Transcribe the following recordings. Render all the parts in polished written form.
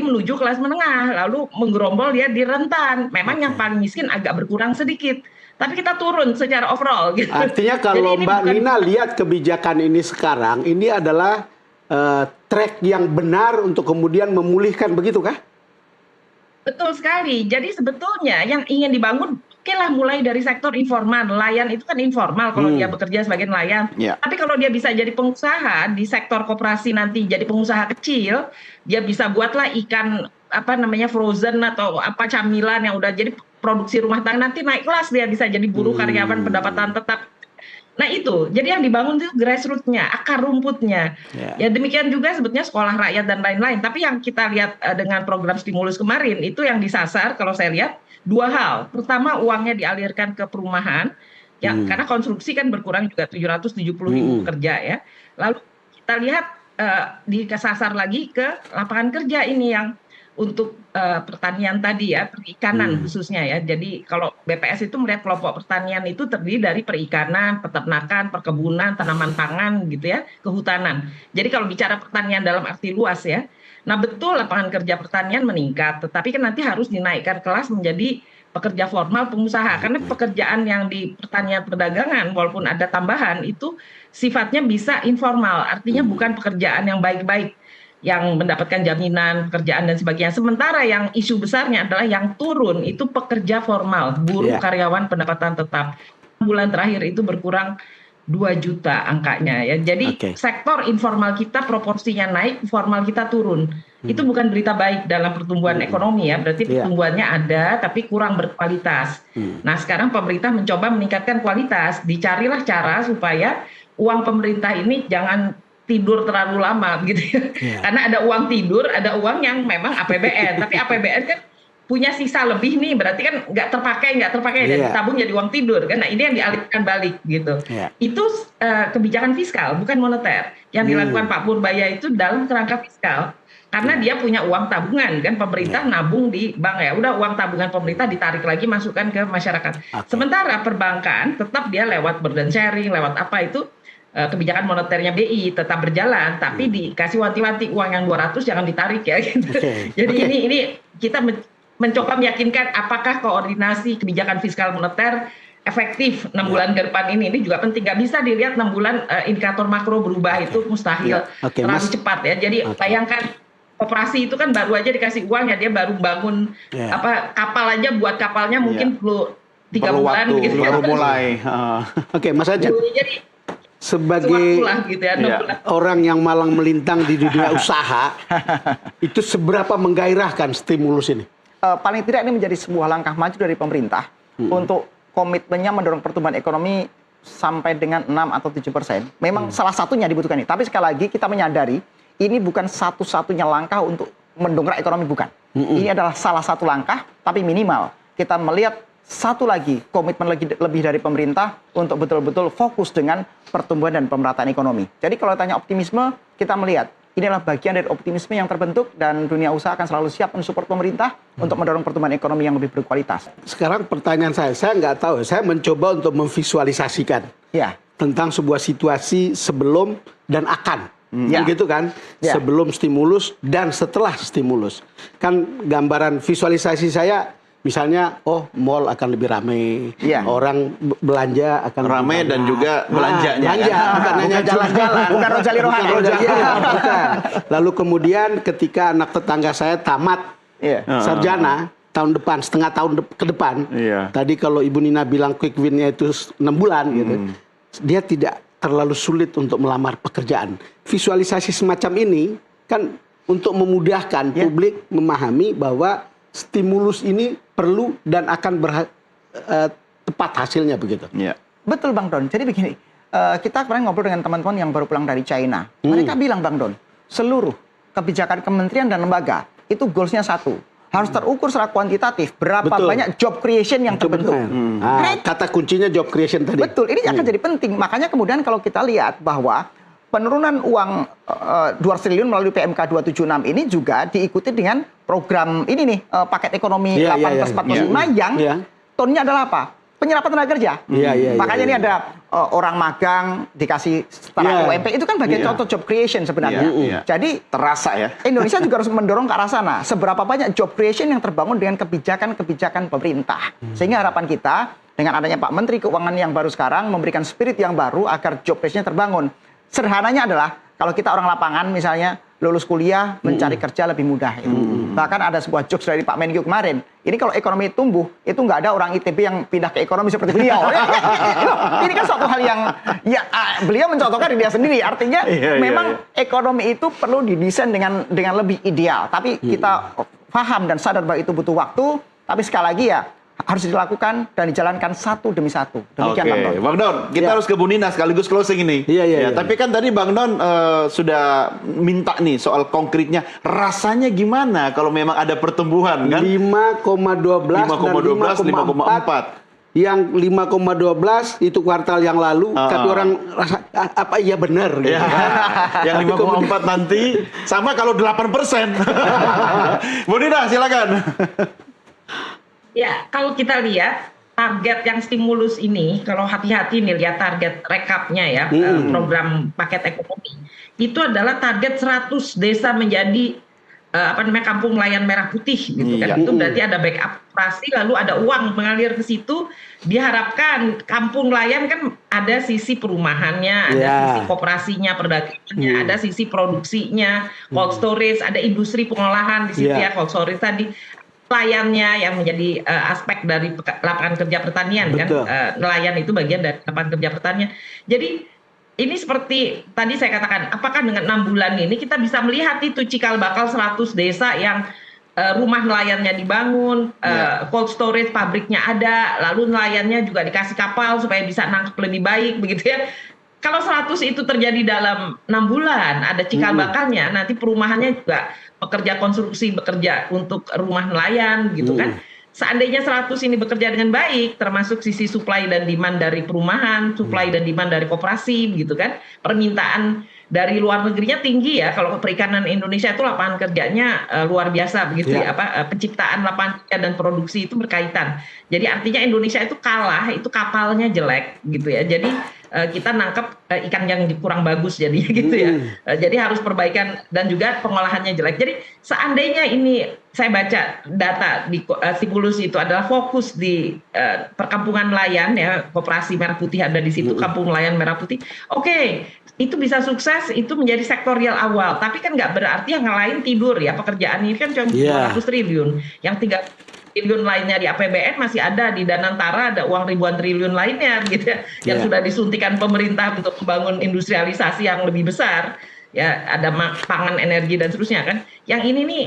menuju kelas menengah, lalu menggerombol dia di rentan. Memang yang Oke. paling miskin agak berkurang sedikit, tapi kita turun secara overall gitu. Artinya Jadi kalau ini Mbak bukan Nina lihat kebijakan ini sekarang, ini adalah track yang benar untuk kemudian memulihkan, begitu kah? betul sekali. Jadi sebetulnya yang ingin dibangun, oke lah mulai dari sektor informal. Nelayan itu kan informal kalau dia bekerja sebagai nelayan. Ya. Tapi kalau dia bisa jadi pengusaha di sektor koperasi nanti jadi pengusaha kecil, dia bisa buatlah ikan apa namanya frozen atau apa camilan yang udah jadi produksi rumah tangga, nanti naik kelas dia bisa jadi buruh karyawan pendapatan tetap. Nah itu, jadi yang dibangun itu grassroots-nya, akar rumputnya. Ya. Ya demikian juga sebetulnya sekolah rakyat dan lain-lain. Tapi yang kita lihat dengan program stimulus kemarin, itu yang disasar kalau saya lihat dua hal. Pertama, uangnya dialirkan ke perumahan, ya, karena konstruksi kan berkurang juga 770.000 pekerja ya. Lalu kita lihat disasar lagi ke lapangan kerja ini yang untuk pertanian tadi ya, perikanan khususnya ya. Jadi kalau BPS itu melihat kelompok pertanian itu terdiri dari perikanan, peternakan, perkebunan, tanaman pangan gitu ya, kehutanan. Jadi kalau bicara pertanian dalam arti luas ya. Nah betul lapangan kerja pertanian meningkat, tetapi kan nanti harus dinaikkan kelas menjadi pekerja formal pengusaha. Karena pekerjaan yang di pertanian perdagangan walaupun ada tambahan itu sifatnya bisa informal, artinya bukan pekerjaan yang baik-baik yang mendapatkan jaminan pekerjaan dan sebagainya. Sementara yang isu besarnya adalah yang turun itu pekerja formal, buruh karyawan pendapatan tetap. Bulan terakhir itu berkurang 2 juta angkanya ya. Jadi sektor informal kita proporsinya naik, formal kita turun. Itu bukan berita baik dalam pertumbuhan ekonomi ya. Berarti pertumbuhannya ada tapi kurang berkualitas. Nah, sekarang pemerintah mencoba meningkatkan kualitas. Dicarilah cara supaya uang pemerintah ini jangan tidur terlalu lama gitu ya. Karena ada uang tidur, ada uang yang memang APBN. Tapi APBN kan punya sisa lebih nih, berarti kan nggak terpakai dan ditabung jadi uang tidur kan. Nah ini yang dialihkan balik gitu. Itu kebijakan fiskal bukan moneter. Yang dilakukan Pak Purbaya itu dalam kerangka fiskal. Karena dia punya uang tabungan kan, pemerintah nabung di bank ya. Udah uang tabungan pemerintah ditarik lagi masukkan ke masyarakat. Sementara perbankan tetap dia lewat burden sharing, lewat apa itu kebijakan moneternya BI tetap berjalan, tapi dikasih wanti-wanti uang yang 200 jangan ditarik ya gitu. Jadi ini kita mencoba meyakinkan apakah koordinasi kebijakan fiskal moneter efektif 6 bulan ke depan ini juga penting. Nggak bisa dilihat 6 bulan indikator makro berubah itu mustahil terlalu cepat ya. Jadi bayangkan operasi itu kan baru aja dikasih uang ya, dia baru bangun apa kapal aja, buat kapalnya mungkin perlu 3 bulan gitu baru mulai. Oke, Mas Ajat. Jadi sebagai gitu ya, orang yang malang melintang di dunia usaha, itu seberapa menggairahkan stimulus ini? Paling tidak ini menjadi sebuah langkah maju dari pemerintah untuk komitmennya mendorong pertumbuhan ekonomi sampai dengan 6 atau 7%. Memang salah satunya dibutuhkan ini. Tapi sekali lagi kita menyadari ini bukan satu-satunya langkah untuk mendongkrak ekonomi, bukan. Ini adalah salah satu langkah, tapi minimal kita melihat satu lagi komitmen lebih dari pemerintah untuk betul-betul fokus dengan pertumbuhan dan pemerataan ekonomi. Jadi kalau tanya optimisme, kita melihat ini adalah bagian dari optimisme yang terbentuk dan dunia usaha akan selalu siap mensupport pemerintah untuk mendorong pertumbuhan ekonomi yang lebih berkualitas. Sekarang pertanyaan saya nggak tahu, saya mencoba untuk memvisualisasikan tentang sebuah situasi sebelum dan akan. Gitu kan, sebelum stimulus dan setelah stimulus. Kan gambaran visualisasi saya, misalnya, mall akan lebih ramai, orang belanja akan ramai dan juga belanjanya. Bukan hanya jalan-jalan, bukan Rojali Rohani. Bukan. Lalu kemudian ketika anak tetangga saya tamat sarjana tahun depan, setengah tahun ke depan, tadi kalau Ibu Nina bilang quick win-nya itu 6 bulan gitu, dia tidak terlalu sulit untuk melamar pekerjaan. Visualisasi semacam ini kan untuk memudahkan publik memahami bahwa stimulus ini perlu dan akan tepat hasilnya begitu. Betul Bang Don. Jadi begini, kita kemarin ngobrol dengan teman-teman yang baru pulang dari China. Mereka bilang Bang Don, seluruh kebijakan kementerian dan lembaga itu goalsnya satu. Harus terukur secara kuantitatif berapa banyak job creation yang terbentuk. Kata kuncinya job creation tadi. Betul, ini akan jadi penting. Makanya kemudian kalau kita lihat bahwa penurunan uang 2 triliun melalui PMK 276 ini juga diikuti dengan program ini nih, paket ekonomi 8+4+5 yang tonnya adalah apa? penyerapan tenaga kerja. Makanya ini ada orang magang dikasih setara UMP, itu kan bagian contoh job creation sebenarnya. Jadi terasa ya. Indonesia juga harus mendorong ke arah sana. Seberapa banyak job creation yang terbangun dengan kebijakan-kebijakan pemerintah. Sehingga harapan kita dengan adanya Pak Menteri Keuangan yang baru sekarang memberikan spirit yang baru agar job creation terbangun. Sederhananya adalah kalau kita orang lapangan misalnya lulus kuliah mencari kerja lebih mudah. Bahkan ada sebuah jokes dari Pak Menkyu kemarin. Ini kalau ekonomi tumbuh, itu nggak ada orang ITB yang pindah ke ekonomi seperti beliau. Ini kan suatu hal yang beliau mencontohkan diri dia sendiri. Artinya memang ekonomi itu perlu didesain dengan lebih ideal. Tapi kita paham dan sadar bahwa itu butuh waktu. Tapi sekali lagi ya harus dilakukan dan dijalankan satu demi satu. Demikian Bang Don. Bang Don, kita harus ke Bu Nina sekaligus closing ini. Tapi kan tadi Bang Don sudah minta nih soal konkretnya. Rasanya gimana kalau memang ada pertumbuhan kan? 5,12 dan 5,4. Yang 5,12 itu kuartal yang lalu, tapi orang rasa apa iya benar gitu. Yang 5,4 nanti sama kalau 8%. Bu Nina silakan. Ya, kalau kita lihat target yang stimulus ini, kalau hati-hati nih lihat target rekapnya ya, program paket ekonomi, itu adalah target 100 desa menjadi kampung nelayan merah putih gitu kan. Itu berarti ada backup operasi, lalu ada uang mengalir ke situ. Diharapkan kampung nelayan kan ada sisi perumahannya, ada sisi koperasinya, perdagangannya, ada sisi produksinya, cold storage, ada industri pengolahan di situ ya, cold storage tadi. Nelayannya yang menjadi aspek dari lapangan kerja pertanian. Betul. Kan nelayan itu bagian dari lapangan kerja pertanian. Jadi ini seperti tadi saya katakan, apakah dengan 6 bulan ini kita bisa melihat itu cikal bakal 100 desa yang rumah nelayannya dibangun, cold storage pabriknya ada, lalu nelayannya juga dikasih kapal supaya bisa nangkep lebih baik begitu ya. Kalau 100 itu terjadi dalam 6 bulan, ada cikal bakalnya, nanti perumahannya juga pekerja konstruksi bekerja untuk rumah nelayan gitu kan. Seandainya 100 ini bekerja dengan baik, termasuk sisi supply dan demand dari perumahan, supply dan demand dari koperasi gitu kan. Permintaan dari luar negerinya tinggi ya. Kalau perikanan Indonesia itu lapangan kerjanya luar biasa begitu ya. Penciptaan lapangan kerja dan produksi itu berkaitan. Jadi artinya Indonesia itu kalah, itu kapalnya jelek gitu ya. Jadi kita nangkep ikan yang kurang bagus jadinya gitu ya. Jadi harus perbaikan dan juga pengolahannya jelek. Jadi seandainya ini saya baca data di stimulus itu adalah fokus di perkampungan nelayan ya, koperasi merah putih ada di situ, kampung nelayan merah putih. Oke, itu bisa sukses, itu menjadi sektorial awal. Tapi kan nggak berarti yang lain tidur ya. Pekerjaan ini kan cuma 200 triliun. Yang 3 triliun lainnya di APBN masih ada, di Danantara ada uang ribuan triliun lainnya gitu ya, yang sudah disuntikan pemerintah untuk membangun industrialisasi yang lebih besar ya, ada pangan, energi dan seterusnya kan. Yang ini nih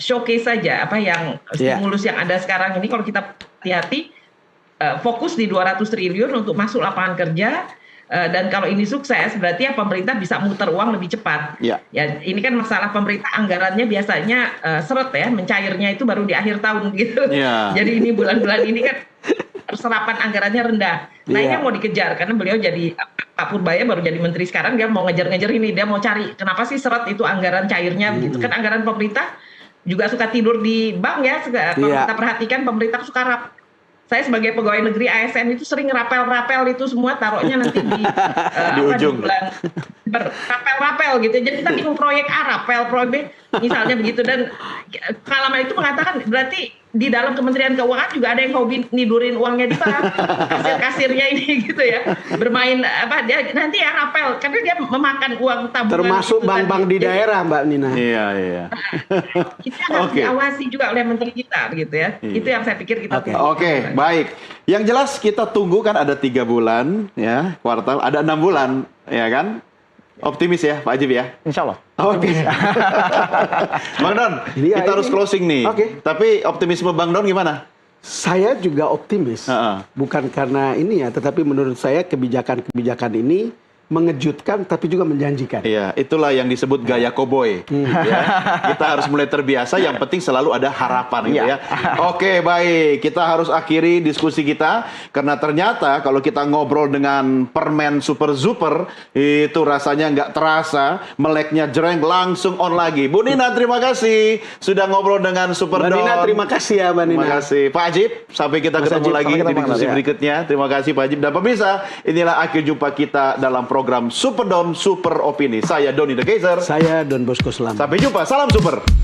showcase saja apa yang stimulus yang ada sekarang ini. Kalau kita hati-hati fokus di 200 triliun untuk masuk lapangan kerja. Dan kalau ini sukses, berarti ya pemerintah bisa muter uang lebih cepat. Ya, ini kan masalah pemerintah anggarannya biasanya seret ya, mencairnya itu baru di akhir tahun gitu. Jadi ini bulan-bulan ini kan serapan anggarannya rendah. Nah ini yang mau dikejar karena beliau jadi Pak Purbaya baru jadi menteri sekarang, dia mau ngejar-ngejar ini, dia mau cari kenapa sih seret itu anggaran cairnya begitu. Kan anggaran pemerintah juga suka tidur di bank ya. Kalau kita perhatikan pemerintah suka saya sebagai pegawai negeri ASN itu sering rapel-rapel itu semua taruhnya nanti di ujung bulan rapel-rapel gitu. Jadi kita bingung proyek A rapel, proyek B misalnya begitu. Dan pengalaman itu mengatakan berarti di dalam Kementerian Keuangan juga ada yang hobi nidurin uangnya di bank, kasir-kasirnya ini gitu ya, bermain dia nanti ya rapel karena dia memakan uang tabungan. Termasuk bank-bank di daerah, Mbak Nina. Iya. Itu harus diawasi juga oleh menteri kita gitu ya. Itu yang saya pikir kita. Oke, baik. Yang jelas kita tunggu kan ada 3 bulan ya, kuartal, ada 6 bulan ya kan. Optimis ya Pak Ajib ya? Insya Allah. Oke. Bang Don, kita harus closing nih. Tapi optimisme Bang Don gimana? Saya juga optimis. Bukan karena ini ya, tetapi menurut saya kebijakan-kebijakan ini mengejutkan tapi juga menjanjikan. Iya, itulah yang disebut gaya koboi. Ya. Kita harus mulai terbiasa, yang penting selalu ada harapan gitu ya. Oke, baik. Kita harus akhiri diskusi kita karena ternyata kalau kita ngobrol dengan permen super super itu rasanya nggak terasa, meleknya jreng langsung on lagi. Bu Nina, terima kasih sudah ngobrol dengan Super Don. Mbak Nina, terima kasih ya Mbak Nina. Terima kasih Pak Ajib. Sampai kita ketemu lagi di diskusi berikutnya. Terima kasih Pak Ajib dan pemirsa. Inilah akhir jumpa kita dalam program Super Don Super Opini. Saya Doni The Kaiser. Saya Don Bosco Selamat. Sampai jumpa. Salam super.